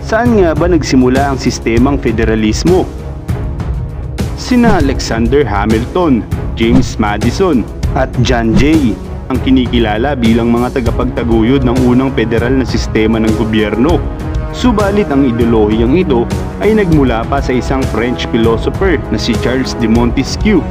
Saan nga ba nagsimula ang sistemang federalismo? Sina Alexander Hamilton, James Madison at John Jay ang kinikilala bilang mga tagapagtaguyod ng unang federal na sistema ng gobyerno. Subalit ang ideolohiyang ito ay nagmula pa sa isang French philosopher na si Charles de Montesquieu.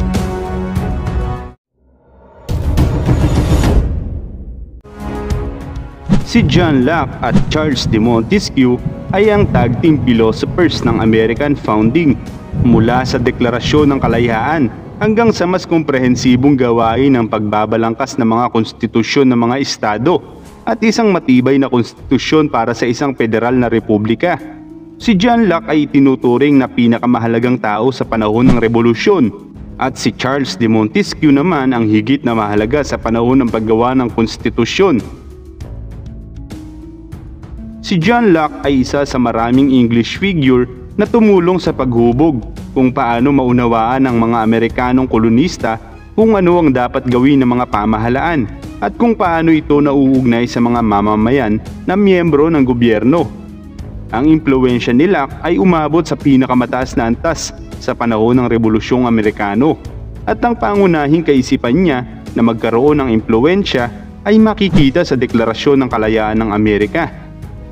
Si John Locke at Charles de Montesquieu ay ang tag team philosophers ng American founding, mula sa Deklarasyon ng Kalayaan hanggang sa mas komprehensibong gawain ng pagbabalangkas ng mga konstitusyon ng mga estado at isang matibay na konstitusyon para sa isang federal na republika. Si John Locke ay tinuturing na pinakamahalagang tao sa panahon ng revolusyon, at si Charles de Montesquieu naman ang higit na mahalaga sa panahon ng paggawa ng konstitusyon. Si John Locke ay isa sa maraming English figure na tumulong sa paghubog kung paano maunawaan ng mga Amerikanong kolonista kung ano ang dapat gawin ng mga pamahalaan at kung paano ito nauugnay sa mga mamamayan na miyembro ng gobyerno. Ang impluwensya ni Locke ay umabot sa pinakamataas na antas sa panahon ng Rebolusyong Amerikano, at ang pangunahing kaisipan niya na magkaroon ng impluwensya ay makikita sa Deklarasyon ng Kalayaan ng Amerika.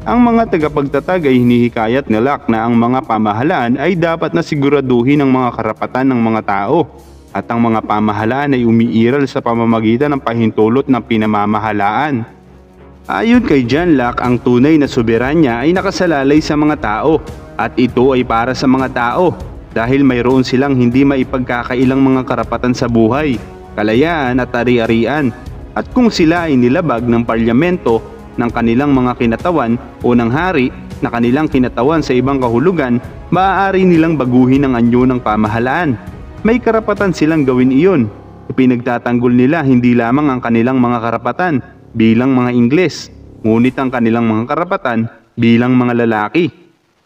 Ang mga tagapagtatag ay hinihikayat ni Locke na ang mga pamahalaan ay dapat na siguraduhin ang mga karapatan ng mga tao, at ang mga pamahalaan ay umiiral sa pamamagitan ng pahintulot ng pinamamahalaan. Ayon kay John Locke, ang tunay na soberanya ay nakasalalay sa mga tao, at ito ay para sa mga tao dahil mayroon silang hindi maipagkakailang mga karapatan sa buhay, kalayaan at ari-arian, at kung sila ay nilabag ng parlamento ng kanilang mga kinatawan o ng hari na kanilang kinatawan sa ibang kahulugan, maaari nilang baguhin ang anyo ng pamahalaan. May karapatan silang gawin iyon. Ipinagtatanggol nila hindi lamang ang kanilang mga karapatan bilang mga Ingles, ngunit ang kanilang mga karapatan bilang mga lalaki.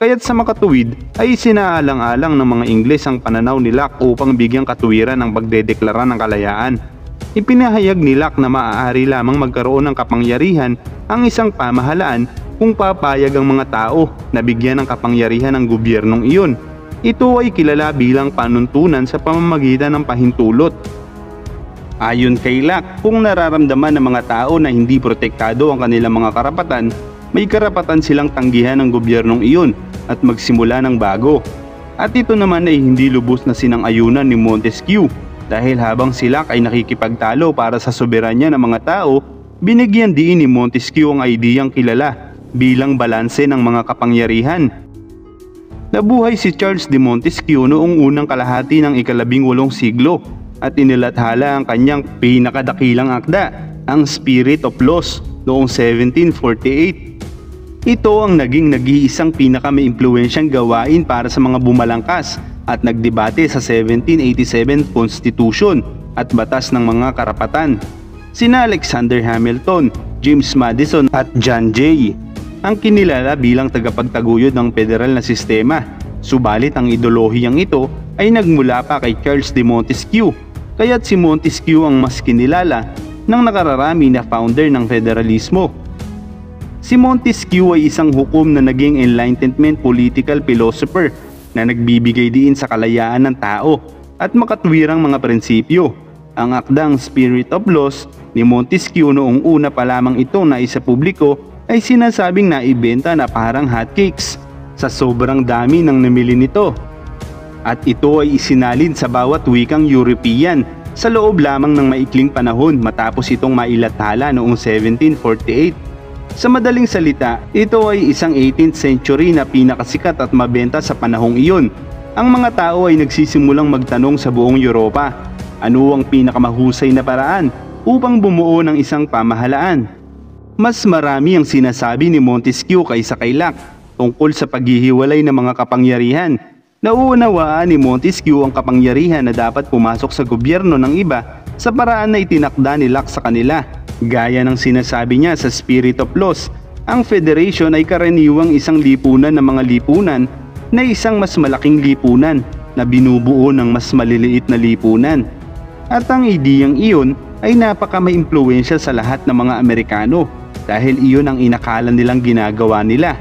Kaya't sa makatuwid ay sinaalang-alang ng mga Ingles ang pananaw ni Locke upang bigyang katuwiran ang pagdedeklara ng kalayaan. Ipinahayag ni Locke na maaari lamang magkaroon ng kapangyarihan ang isang pamahalaan kung papayag ang mga tao na bigyan ng kapangyarihan ng gobyernong iyon. Ito ay kilala bilang panuntunan sa pamamagitan ng pahintulot. Ayon kay Locke, kung nararamdaman ng mga tao na hindi protektado ang kanilang mga karapatan, may karapatan silang tanggihan ng gobyernong iyon at magsimula ng bago. At ito naman ay hindi lubos na sinang-ayunan ni Montesquieu, dahil habang si Locke ay nakikipagtalo para sa soberanya ng mga tao, binigyan din ni Montesquieu ang ideyang kilala bilang balanse ng mga kapangyarihan. Nabuhay si Charles de Montesquieu noong unang kalahati ng ika-18 siglo at inilathala ang kanyang pinakadakilang akda, ang Spirit of Laws, noong 1748. Ito ang naging nag-iisang pinakamaimpluwensyang gawain para sa mga bumalangkas at nagdebate sa 1787 Constitution at Batas ng Mga Karapatan. Sina Alexander Hamilton, James Madison at John Jay ang kinilala bilang tagapagtaguyod ng federal na sistema. Subalit ang ideolohiyang ito ay nagmula pa kay Charles de Montesquieu, kaya't si Montesquieu ang mas kinilala ng nakararami na founder ng federalismo. Si Montesquieu ay isang hukom na naging Enlightenment political philosopher na nagbibigay diin sa kalayaan ng tao at makatwirang mga prinsipyo. Ang akdang Spirit of Laws ni Montesquieu noong una pa lamang ito na isa publiko ay sinasabing naibenta na parang hotcakes sa sobrang dami ng namili nito. At ito ay isinalin sa bawat wikang European sa loob lamang ng maikling panahon matapos itong mailathala noong 1748. Sa madaling salita, ito ay isang 18th century na pinakasikat at mabenta sa panahong iyon. Ang mga tao ay nagsisimulang magtanong sa buong Europa, ano ang pinakamahusay na paraan upang bumuo ng isang pamahalaan? Mas marami ang sinasabi ni Montesquieu kaysa kay Locke tungkol sa paghihiwalay ng mga kapangyarihan. Nauunawaan ni Montesquieu ang kapangyarihan na dapat pumasok sa gobyerno ng iba sa paraan na itinakda ni Locke sa kanila. Gaya ng sinasabi niya sa Spirit of Laws, ang federation ay karaniwang isang lipunan ng mga lipunan na isang mas malaking lipunan na binubuo ng mas maliliit na lipunan. At ang ideyang iyon ay napaka-maimpluwensya sa lahat ng mga Amerikano dahil iyon ang inakala nilang ginagawa nila.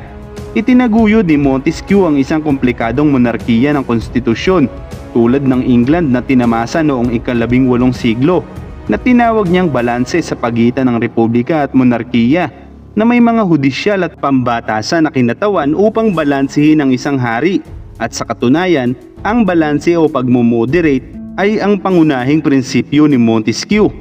Itinaguyod ni Montesquieu ang isang komplikadong monarkiya ng konstitusyon tulad ng England na tinamasa noong ika-18 siglo na tinawag niyang balanse sa pagitan ng republika at monarkiya na may mga hudisyal at pambatasan na kinatawan upang balansehin ang isang hari. At sa katunayan, ang balanse o pagmomoderate ay ang pangunahing prinsipyo ni Montesquieu.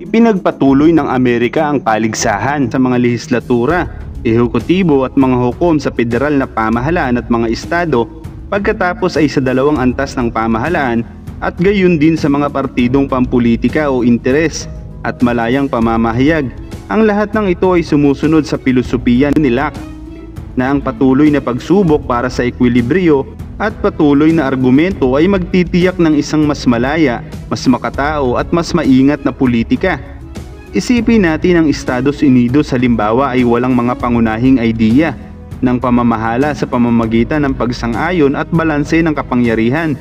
Ipinagpatuloy ng Amerika ang paligsahan sa mga lehislatura, ehekutibo at mga hukom sa federal na pamahalaan at mga estado, pagkatapos ay sa dalawang antas ng pamahalaan at gayon din sa mga partidong pampulitika o interes at malayang pamamahayag. Ang lahat ng ito ay sumusunod sa pilosopiya ni Locke na ang patuloy na pagsubok para sa ekwilibryo at patuloy na argumento ay magtitiyak ng isang mas malaya, mas makatao at mas maingat na politika. Isipin natin ang Estados Unidos halimbawa ay walang mga pangunahing idea ng pamamahala sa pamamagitan ng pagsang-ayon at balanse ng kapangyarihan.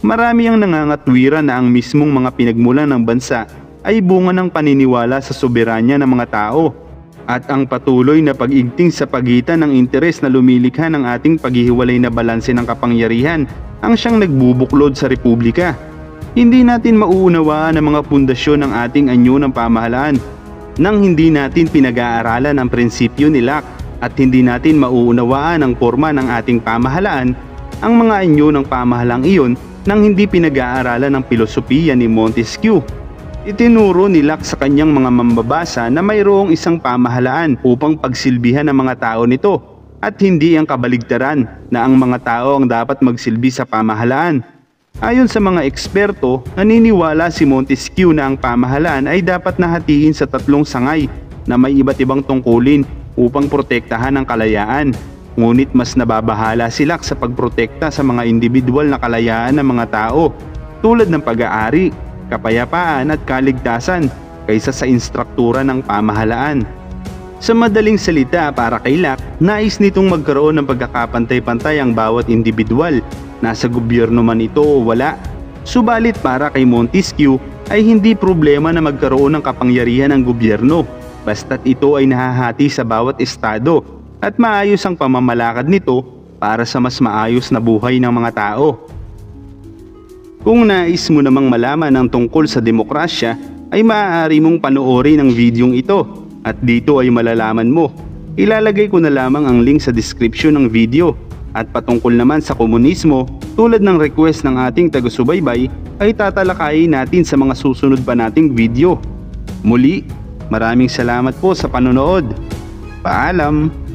Marami ang nangangatwiran na ang mismong mga pinagmulan ng bansa ay bunga ng paniniwala sa soberanya ng mga tao at ang patuloy na pag-igting sa pagitan ng interes na lumilikha ng ating paghihiwalay na balanse ng kapangyarihan ang siyang nagbubuklod sa republika. Hindi natin mauunawaan ang mga pundasyon ng ating anyo ng pamahalaan nang hindi natin pinag-aaralan ang prinsipyo ni Locke at hindi natin mauunawaan ang forma ng ating pamahalaan, ang mga anyo ng pamahalang iyon nang hindi pinag-aaralan ng pilosopiya ni Montesquieu. Itinuro ni Locke sa kanyang mga mambabasa na mayroong isang pamahalaan upang pagsilbihan ng mga tao nito at hindi ang kabaligtaran na ang mga tao ang dapat magsilbi sa pamahalaan. Ayon sa mga eksperto, naniniwala si Montesquieu na ang pamahalaan ay dapat nahatiin sa tatlong sangay na may iba't ibang tungkulin upang protektahan ang kalayaan. Ngunit mas nababahala si Locke sa pagprotekta sa mga individual na kalayaan ng mga tao tulad ng pag-aari, kapayapaan at kaligtasan kaysa sa instruktura ng pamahalaan. Sa madaling salita, para kay Locke, nais nitong magkaroon ng pagkakapantay-pantay ang bawat individual, nasa gobyerno man ito o wala. Subalit para kay Montesquieu ay hindi problema na magkaroon ng kapangyarihan ang gobyerno, basta't ito ay nahahati sa bawat estado at maayos ang pamamalakad nito para sa mas maayos na buhay ng mga tao. Kung nais mo namang malaman ang tungkol sa demokrasya, ay maaari mong panoorin ang videong ito at dito ay malalaman mo. Ilalagay ko na lamang ang link sa description ng video. At patungkol naman sa komunismo, tulad ng request ng ating taga-subaybay, ay tatalakayin natin sa mga susunod pa nating video. Muli, maraming salamat po sa panonood. Paalam!